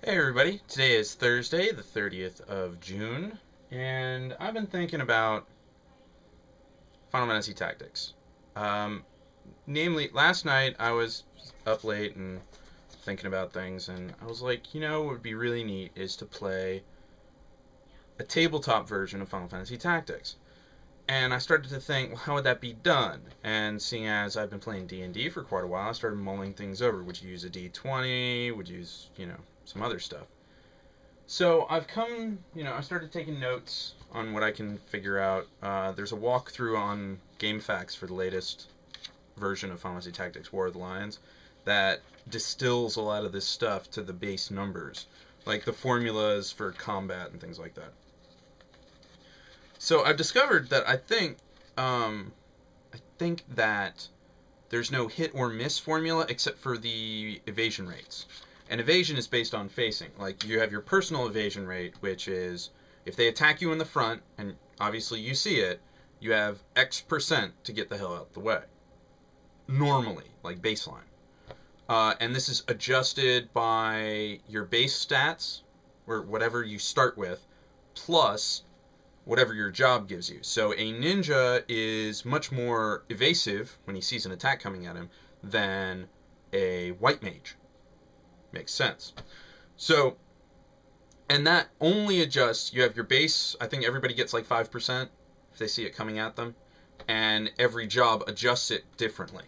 Hey everybody, today is Thursday, the 30th of June, and I've been thinking about Final Fantasy Tactics. Um, Namely, last night I was up late and thinking about things, and I was like, what would be really neat is to play a tabletop version of Final Fantasy Tactics. And I started to think, well, how would that be done? And seeing as I've been playing D&D for quite a while, I started mulling things over. Would you use a D20? Would you use, some other stuff? So I started taking notes on what I can figure out. There's a walkthrough on GameFAQs for the latest version of Final Fantasy Tactics War of the Lions that distills a lot of this stuff to the base numbers, like the formulas for combat and things like that. So I've discovered that I think that there's no hit or miss formula except for the evasion rates. And evasion is based on facing. Like, you have your personal evasion rate, which is if they attack you in the front, and obviously you see it, you have X% to get the hell out the way. Normally, like baseline. And this is adjusted by your base stats, or whatever you start with, plus whatever your job gives you. So a ninja is much more evasive when he sees an attack coming at him than a white mage. Makes sense. So, and that only adjusts, you have your base, I think everybody gets like 5% if they see it coming at them, and every job adjusts it differently.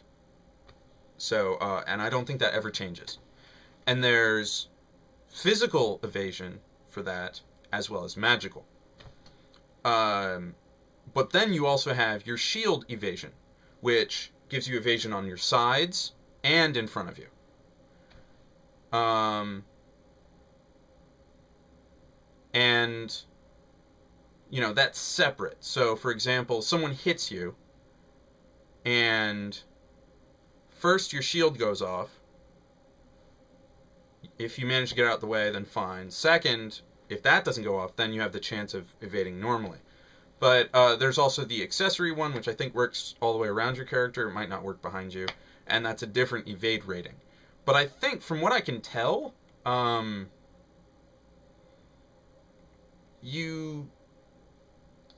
So, and I don't think that ever changes. And there's physical evasion for that, as well as magical. But then you also have your shield evasion, which gives you evasion on your sides and in front of you. And, that's separate. So, for example, someone hits you, and first your shield goes off. If you manage to get out of the way, then fine. Second, if that doesn't go off, then you have the chance of evading normally. But there's also the accessory one, which I think works all the way around your character. It might not work behind you. And that's a different evade rating. But I think, from what I can tell,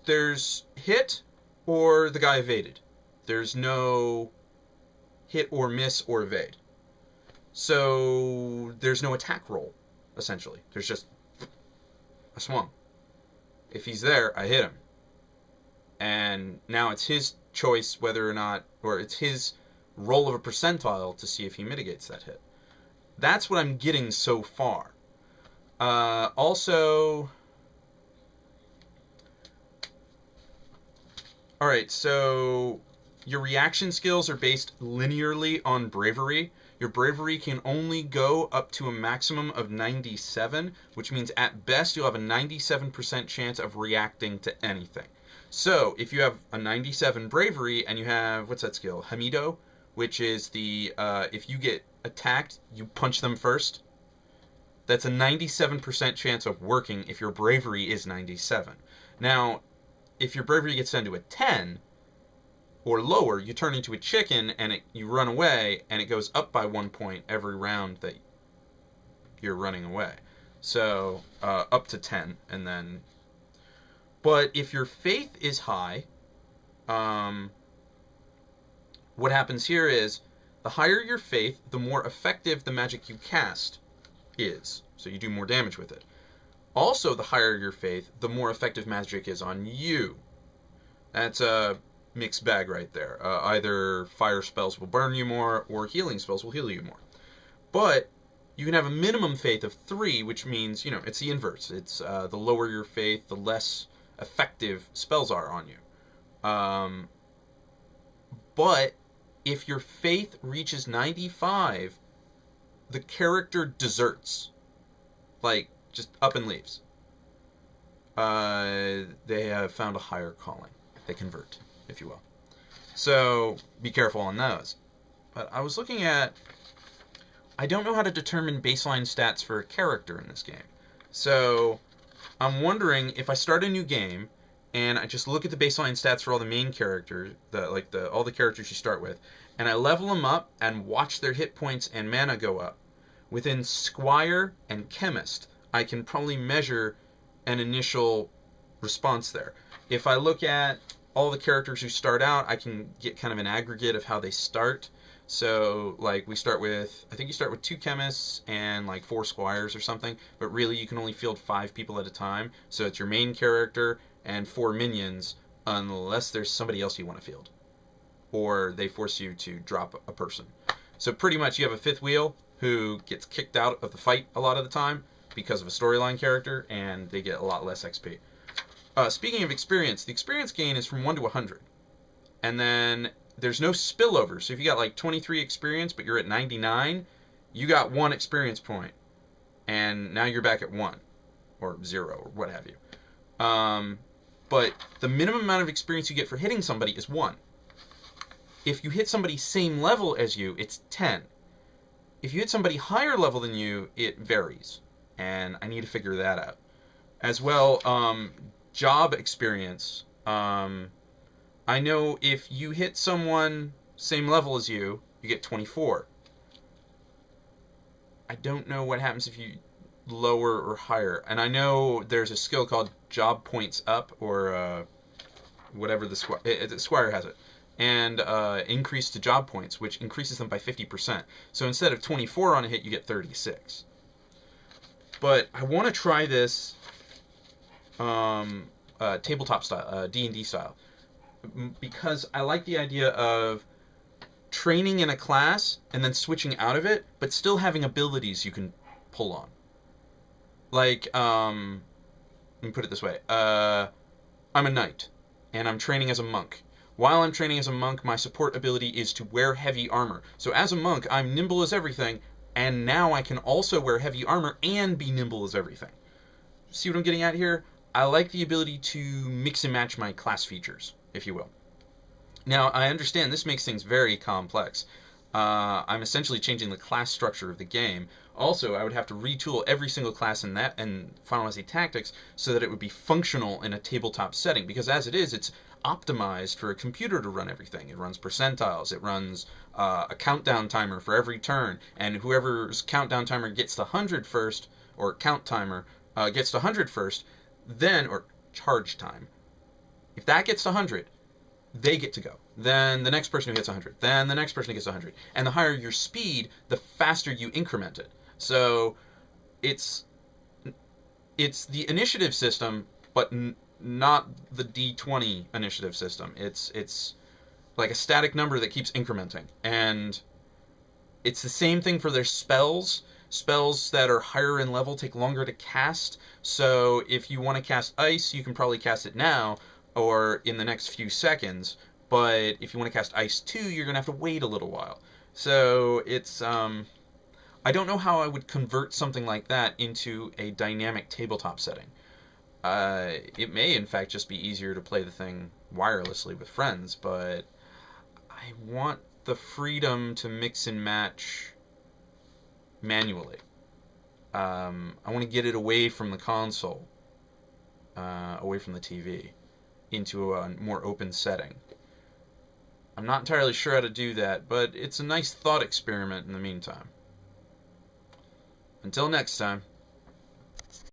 there's hit or the guy evaded. There's no hit or miss or evade. So there's no attack roll, essentially. There's just a swung. If he's there, I hit him. And now it's his choice whether or not, or it's his roll of a percentile to see if he mitigates that hit. That's what I'm getting so far. Also, alright, so your reaction skills are based linearly on bravery. Your bravery can only go up to a maximum of 97, which means at best you'll have a 97% chance of reacting to anything. So, if you have a 97 bravery and you have, what's that skill? Hamido, which is the, if you get attacked, you punch them first. That's a 97% chance of working if your bravery is 97. Now, if your bravery gets down to a 10 or lower, you turn into a chicken and you run away, and it goes up by 1 point every round that you're running away. So, up to 10, and then... But if your faith is high, what happens here is, the higher your faith, the more effective the magic you cast is. So you do more damage with it. Also, the higher your faith, the more effective magic is on you. That's a mixed bag right there. Either fire spells will burn you more, or healing spells will heal you more. But you can have a minimum faith of 3, which means, it's the inverse. It's the lower your faith, the less effective spells are on you. But if your faith reaches 95, the character deserts. Like, just up and leaves. They have found a higher calling. They convert, if you will. So, be careful on those. But I was looking at... I don't know how to determine baseline stats for a character in this game. So, I'm wondering if I start a new game and I just look at the baseline stats for all the main characters, all the characters you start with, and I level them up and watch their hit points and mana go up. Within Squire and Chemist, I can probably measure an initial response there. If I look at all the characters who start out, I can get kind of an aggregate of how they start. So, like, I think you start with 2 chemists and like 4 squires or something, but really you can only field 5 people at a time. So it's your main character and 4 minions, unless there's somebody else you want to field, or they force you to drop a person. So pretty much you have a 5th wheel who gets kicked out of the fight a lot of the time because of a storyline character, and they get a lot less XP. Speaking of experience, the experience gain is from 1 to 100. And then there's no spillover. So if you got like 23 experience, but you're at 99, you got 1 experience point. And now you're back at 1. Or 0, or what have you. But the minimum amount of experience you get for hitting somebody is 1. If you hit somebody same level as you, it's 10. If you hit somebody higher level than you, it varies. And I need to figure that out. As well, job experience. I know if you hit someone same level as you, you get 24. I don't know what happens if you lower or higher. And I know there's a skill called job points up, or whatever the Squire has it. And increase to job points, which increases them by 50%. So instead of 24 on a hit, you get 36. But I want to try this tabletop style, D&D style, because I like the idea of training in a class and then switching out of it, but still having abilities you can pull on. Like, let me put it this way. I'm a knight, and I'm training as a monk. While I'm training as a monk, my support ability is to wear heavy armor. So as a monk, I'm nimble as everything, and now I can also wear heavy armor and be nimble as everything. See what I'm getting at here? I like the ability to mix and match my class features, if you will. Now, I understand this makes things very complex. I'm essentially changing the class structure of the game. Also, I would have to retool every single class in that and Final Fantasy Tactics so that it would be functional in a tabletop setting, because as it is, it's optimized for a computer to run everything. It runs percentiles, it runs a countdown timer for every turn, and whoever's countdown timer gets to 100 first, or count timer gets to 100 first, then, or charge time, if that gets to 100, they get to go. Then the next person who gets 100. Then the next person who gets 100. And the higher your speed, the faster you increment it. So it's the initiative system, but not the D20 initiative system. It's like a static number that keeps incrementing. And it's the same thing for their spells. Spells that are higher in level take longer to cast. So if you want to cast ice, you can probably cast it now or in the next few seconds. But if you want to cast Ice 2, you're going to have to wait a little while. So it's, I don't know how I would convert something like that into a dynamic tabletop setting. It may, in fact, just be easier to play the thing wirelessly with friends, but I want the freedom to mix and match manually. I want to get it away from the console, away from the TV, into a more open setting. I'm not entirely sure how to do that, but it's a nice thought experiment in the meantime. Until next time.